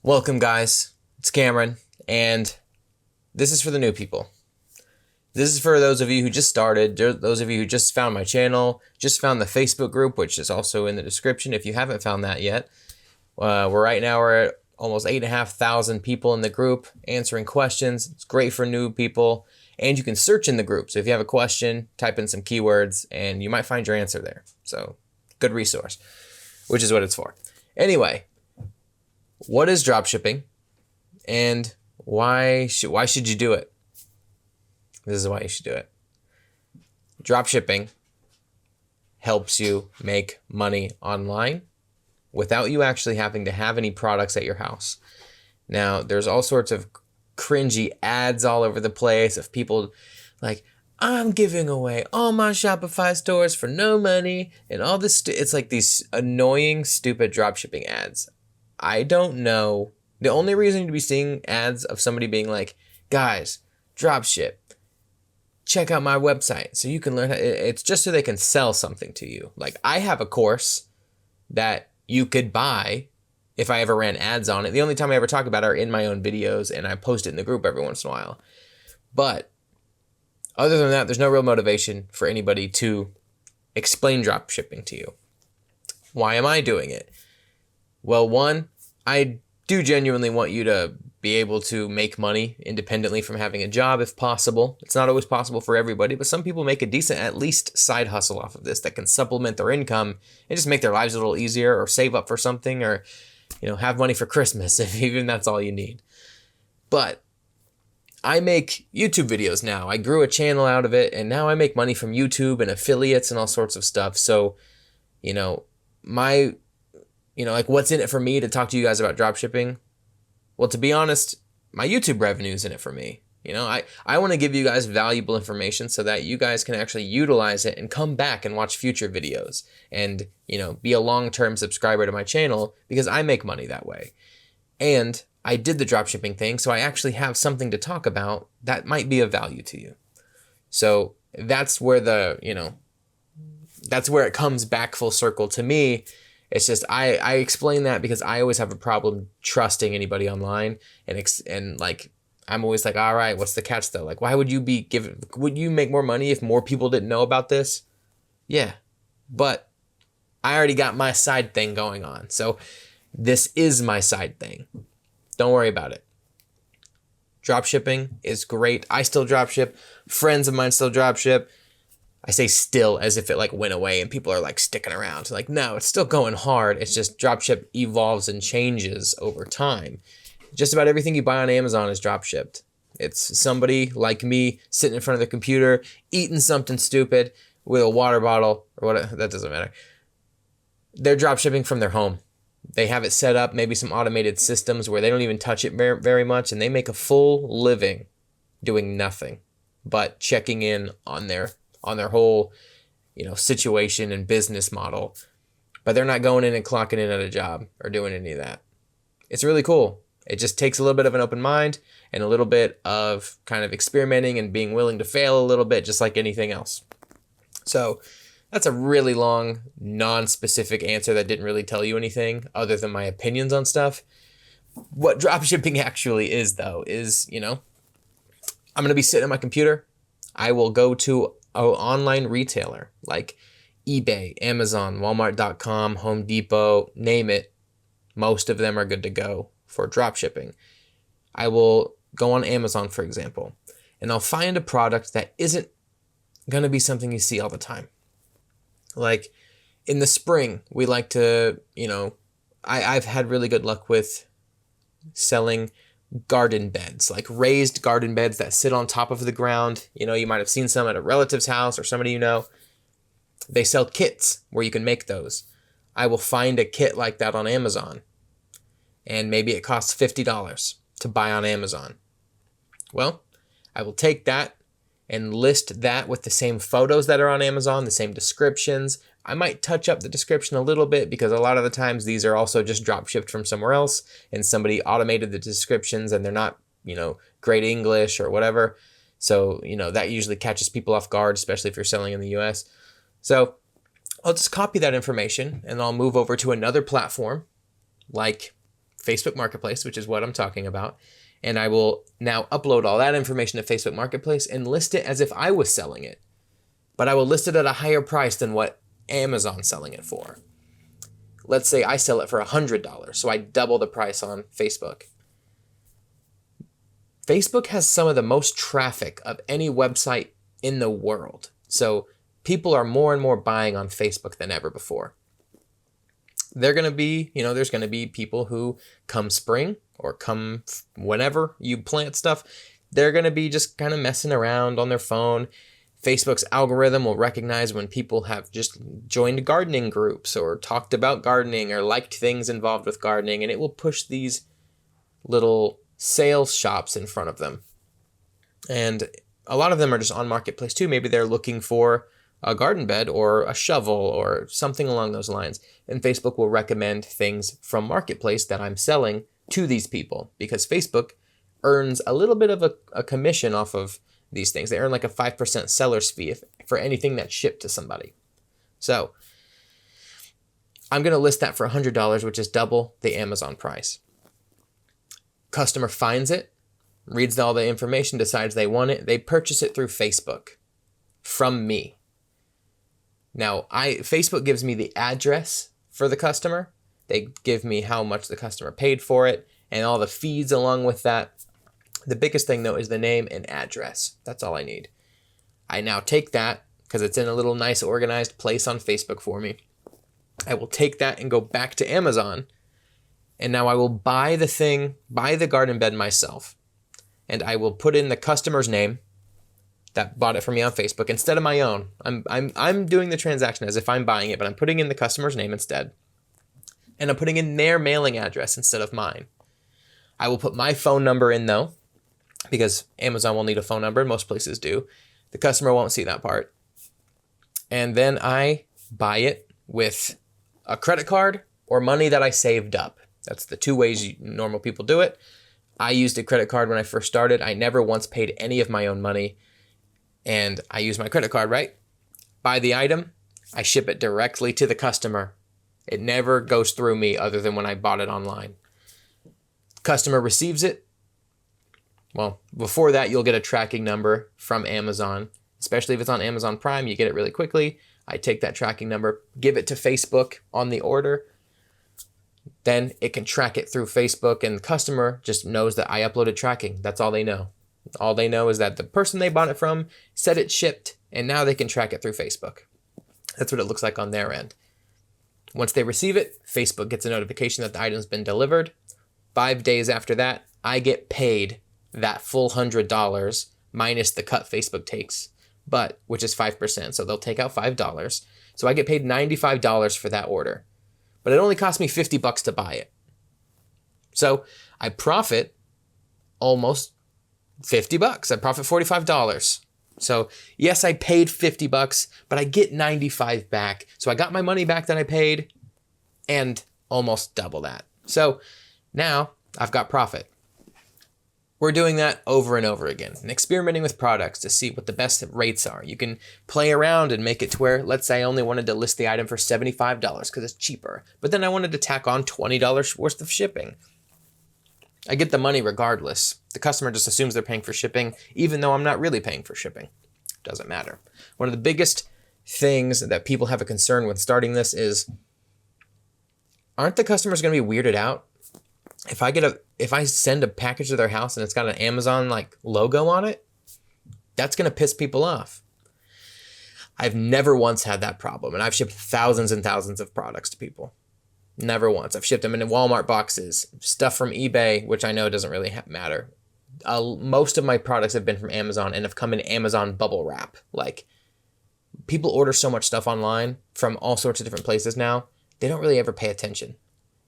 Welcome, guys. It's Cameron, and this is for the new people. This is for those of you who just started, those of you who just found my channel, just found the Facebook group, which is also in the description if you haven't found that yet. We're at almost 8,500 people in the group answering questions. It's great for new people, and you can search in the group. So if you have a question, type in some keywords, and you might find your answer there. So good resource, which is what it's for. Anyway. What is dropshipping, and why should you do it? This is why you should do it. Dropshipping helps you make money online without you actually having to have any products at your house. Now, there's all sorts of cringy ads all over the place of people like, I'm giving away all my Shopify stores for no money, and all this. It's like these annoying, stupid dropshipping ads. I don't know. The only reason you'd be seeing ads of somebody being like, guys, dropship, check out my website so you can learn. It's just so they can sell something to you. Like, I have a course that you could buy if I ever ran ads on it. The only time I ever talk about it are in my own videos, and I post it in the group every once in a while. But other than that, there's no real motivation for anybody to explain dropshipping to you. Why am I doing it? Well, one, I do genuinely want you to be able to make money independently from having a job if possible. It's not always possible for everybody, but some people make a decent, at least, side hustle off of this that can supplement their income and just make their lives a little easier, or save up for something, or, have money for Christmas, if even that's all you need. But I make YouTube videos now. I grew a channel out of it, and now I make money from YouTube and affiliates and all sorts of stuff. So, what's in it for me to talk to you guys about dropshipping? Well, to be honest, my YouTube revenue is in it for me. I want to give you guys valuable information so that you guys can actually utilize it and come back and watch future videos and, be a long-term subscriber to my channel, because I make money that way. And I did the dropshipping thing, so I actually have something to talk about that might be of value to you. So that's where that's where it comes back full circle to me. It's just, I explain that because I always have a problem trusting anybody online, and I'm always like, all right, what's the catch though? Like, why would you would you make more money if more people didn't know about this? Yeah, but I already got my side thing going on. So this is my side thing. Don't worry about it. Dropshipping is great. I still dropship. Friends of mine still dropship. I say still as if it went away and people are sticking around. No, it's still going hard. It's just dropship evolves and changes over time. Just about everything you buy on Amazon is dropshipped. It's somebody like me sitting in front of the computer, eating something stupid with a water bottle or what. That doesn't matter. They're dropshipping from their home. They have it set up, maybe some automated systems where they don't even touch it very much, and they make a full living doing nothing but checking in on their whole, situation and business model. But they're not going in and clocking in at a job or doing any of that. It's really cool. It just takes a little bit of an open mind and a little bit of kind of experimenting and being willing to fail a little bit, just like anything else. So that's a really long, non-specific answer that didn't really tell you anything other than my opinions on stuff. What dropshipping actually is, though, is, I'm going to be sitting at my computer. I will go to an online retailer like eBay, Amazon, Walmart.com, Home Depot, name it. Most of them are good to go for dropshipping. I will go on Amazon, for example, and I'll find a product that isn't going to be something you see all the time. Like in the spring, we like to, I've had really good luck with selling garden beds, like raised garden beds that sit on top of the ground. You might have seen some at a relative's house or somebody They sell kits where you can make those. I will find a kit like that on Amazon, and maybe it costs $50 to buy on Amazon. Well, I will take that and list that with the same photos that are on Amazon, the same descriptions. I might touch up the description a little bit because a lot of the times these are also just drop shipped from somewhere else and somebody automated the descriptions and they're not, great English or whatever. So, that usually catches people off guard, especially if you're selling in the US. So I'll just copy that information and I'll move over to another platform like Facebook Marketplace, which is what I'm talking about. And I will now upload all that information to Facebook Marketplace and list it as if I was selling it. But I will list it at a higher price than what Amazon's selling it for. Let's say I sell it for $100, so I double the price on Facebook. Facebook has some of the most traffic of any website in the world. So people are more and more buying on Facebook than ever before. They're going to be, there's going to be people who come spring or come whenever you plant stuff, they're going to be just kind of messing around on their phone. Facebook's algorithm will recognize when people have just joined gardening groups or talked about gardening or liked things involved with gardening, and it will push these little sales shops in front of them. And a lot of them are just on Marketplace too. Maybe they're looking for a garden bed or a shovel or something along those lines. And Facebook will recommend things from Marketplace that I'm selling to these people because Facebook earns a little bit of a commission off of these things. They earn like a 5% seller's fee for anything that's shipped to somebody. So I'm going to list that for $100, which is double the Amazon price. Customer finds it, reads all the information, decides they want it. They purchase it through Facebook from me. Now, Facebook gives me the address for the customer. They give me how much the customer paid for it and all the fees along with that. The biggest thing, though, is the name and address. That's all I need. I now take that, because it's in a little nice organized place on Facebook for me. I will take that and go back to Amazon. And now I will buy the garden bed myself. And I will put in the customer's name that bought it from me on Facebook instead of my own. I'm doing the transaction as if I'm buying it, but I'm putting in the customer's name instead. And I'm putting in their mailing address instead of mine. I will put my phone number in though, because Amazon will need a phone number and most places do. The customer won't see that part. And then I buy it with a credit card or money that I saved up. That's the two ways normal people do it. I used a credit card when I first started. I never once paid any of my own money. And I use my credit card, right? Buy the item, I ship it directly to the customer. It never goes through me other than when I bought it online. Customer receives it. Well, before that, you'll get a tracking number from Amazon, especially if it's on Amazon Prime, you get it really quickly. I take that tracking number, give it to Facebook on the order. Then it can track it through Facebook and the customer just knows that I uploaded tracking. That's all they know. All they know is that the person they bought it from said it shipped, and now they can track it through Facebook. That's what it looks like on their end. Once they receive it, Facebook gets a notification that the item's been delivered. 5 days after that, I get paid that full $100 minus the cut Facebook takes, which is 5%. So they'll take out $5. So I get paid $95 for that order, but it only cost me $50 to buy it. So I profit almost $50. I profit $45. So yes, I paid $50, but I get $95 back. So I got my money back that I paid and almost double that. So now I've got profit. We're doing that over and over again and experimenting with products to see what the best rates are. You can play around and make it to where, let's say I only wanted to list the item for $75 because it's cheaper, but then I wanted to tack on $20 worth of shipping. I get the money regardless. The customer just assumes they're paying for shipping, even though I'm not really paying for shipping. Doesn't matter. One of the biggest things that people have a concern with starting this is, aren't the customers going to be weirded out? If I send a package to their house and it's got an Amazon logo on it, that's going to piss people off. I've never once had that problem, and I've shipped thousands and thousands of products to people. Never once. I've shipped them in Walmart boxes, stuff from eBay, which I know doesn't really matter. Most of my products have been from Amazon and have come in Amazon bubble wrap. People order so much stuff online from all sorts of different places now, they don't really ever pay attention.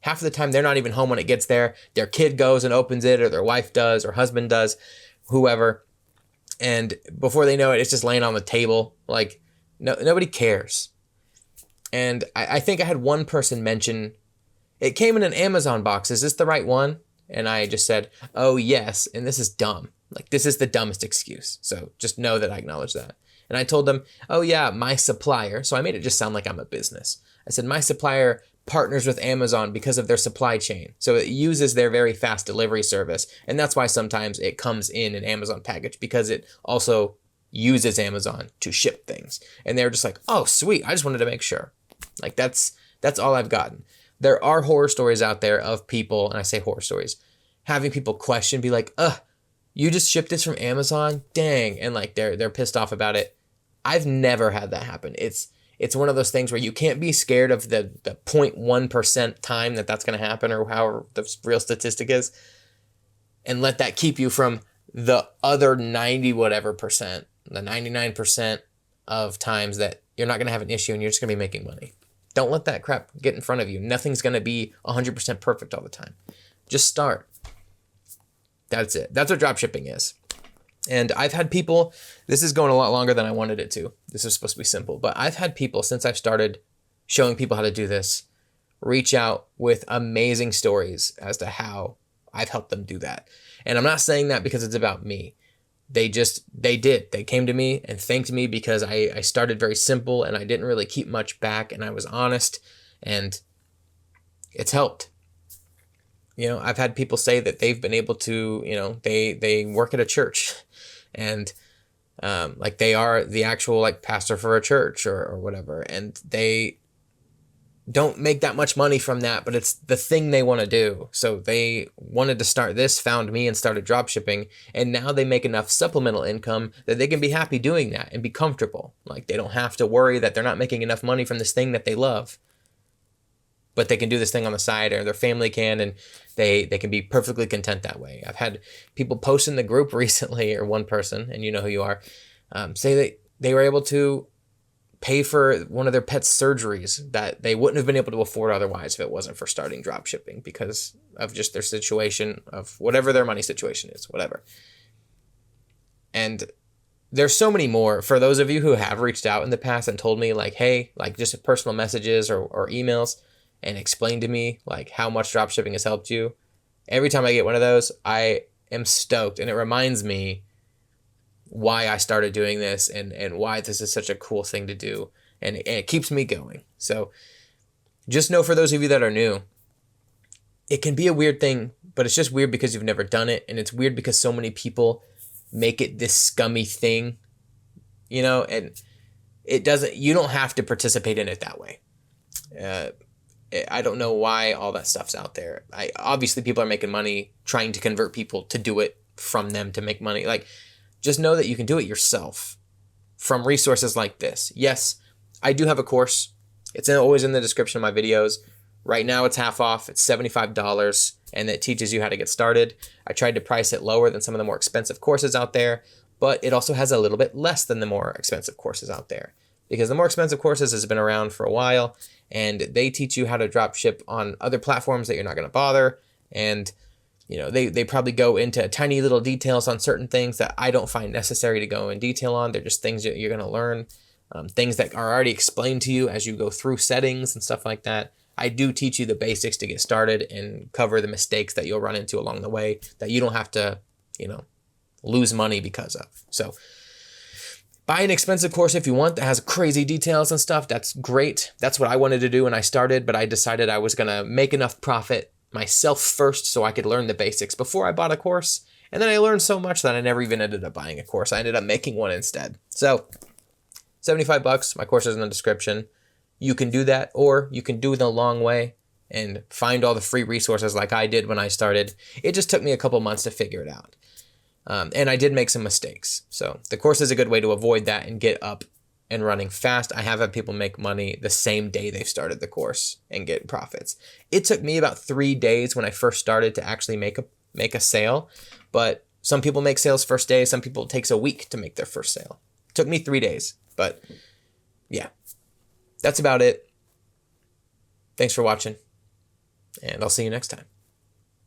Half of the time, they're not even home when it gets there. Their kid goes and opens it, or their wife does, or husband does, whoever. And before they know it, it's just laying on the table. Nobody cares. And I think I had one person mention, it came in an Amazon box. Is this the right one? And I just said, oh, yes. And this is dumb. This is the dumbest excuse. So just know that I acknowledge that. And I told them, oh, yeah, my supplier. So I made it just sound like I'm a business. I said, my supplier partners with Amazon because of their supply chain. So it uses their very fast delivery service. And that's why sometimes it comes in an Amazon package, because it also uses Amazon to ship things. And they're just like, oh, sweet. I just wanted to make sure. Like that's all I've gotten. There are horror stories out there of people, and I say horror stories, having people question, be like, you just shipped this from Amazon? Dang. And like they're pissed off about it. I've never had that happen. It's one of those things where you can't be scared of the 0.1% time that's going to happen, or however the real statistic is, and let that keep you from the other 90 whatever percent, the 99% of times that you're not going to have an issue and you're just going to be making money. Don't let that crap get in front of you. Nothing's going to be 100% perfect all the time. Just start. That's it. That's what dropshipping is. And I've had people, this is going a lot longer than I wanted it to. This is supposed to be simple, but I've had people, since I've started showing people how to do this, reach out with amazing stories as to how I've helped them do that. And I'm not saying that because it's about me. They did. They came to me and thanked me because I started very simple and I didn't really keep much back and I was honest, and it's helped. You know, I've had people say that they've been able to, you know, they work at a church and like they are the actual like pastor for a church or whatever. And they don't make that much money from that, but it's the thing they want to do. So they wanted to start this, found me and started dropshipping. And now they make enough supplemental income that they can be happy doing that and be comfortable. Like they don't have to worry that they're not making enough money from this thing that they love, but they can do this thing on the side, or their family can, and they can be perfectly content that way. I've had people post in the group recently, or one person, and you know who you are, say that they were able to pay for one of their pets' surgeries that they wouldn't have been able to afford otherwise if it wasn't for starting dropshipping, because of just their situation, of whatever their money situation is, whatever. And there's so many more. For those of you who have reached out in the past and told me like, hey, like just personal messages or emails, and explain to me like how much dropshipping has helped you. Every time I get one of those, I am stoked, and it reminds me why I started doing this and why this is such a cool thing to do, and it keeps me going. So just know, for those of you that are new, it can be a weird thing, but it's just weird because you've never done it, and it's weird because so many people make it this scummy thing, you know, and you don't have to participate in it that way. I don't know why all that stuff's out there. Obviously people are making money trying to convert people to do it from them to make money. Like, just know that you can do it yourself from resources like this. Yes, I do have a course. It's always in the description of my videos. Right now it's half off. It's $75, and it teaches you how to get started. I tried to price it lower than some of the more expensive courses out there, but it also has a little bit less than the more expensive courses out there, because the more expensive courses has been around for a while, and they teach you how to drop ship on other platforms that you're not going to bother. And, you know, they probably go into tiny little details on certain things that I don't find necessary to go in detail on. They're just things that you're going to learn, things that are already explained to you as you go through settings and stuff like that. I do teach you the basics to get started and cover the mistakes that you'll run into along the way that you don't have to, you know, lose money because of. So buy an expensive course if you want that has crazy details and stuff. That's great. That's what I wanted to do when I started, but I decided I was going to make enough profit myself first so I could learn the basics before I bought a course. And then I learned so much that I never even ended up buying a course. I ended up making one instead. So $75, my course is in the description. You can do that, or you can do it the long way and find all the free resources like I did when I started. It just took me a couple months to figure it out. And I did make some mistakes. So the course is a good way to avoid that and get up and running fast. I have had people make money the same day they've started the course and get profits. It took me about 3 days when I first started to actually make a sale, but some people make sales first day. Some people it takes a week to make their first sale. It took me 3 days, but yeah, that's about it. Thanks for watching, and I'll see you next time.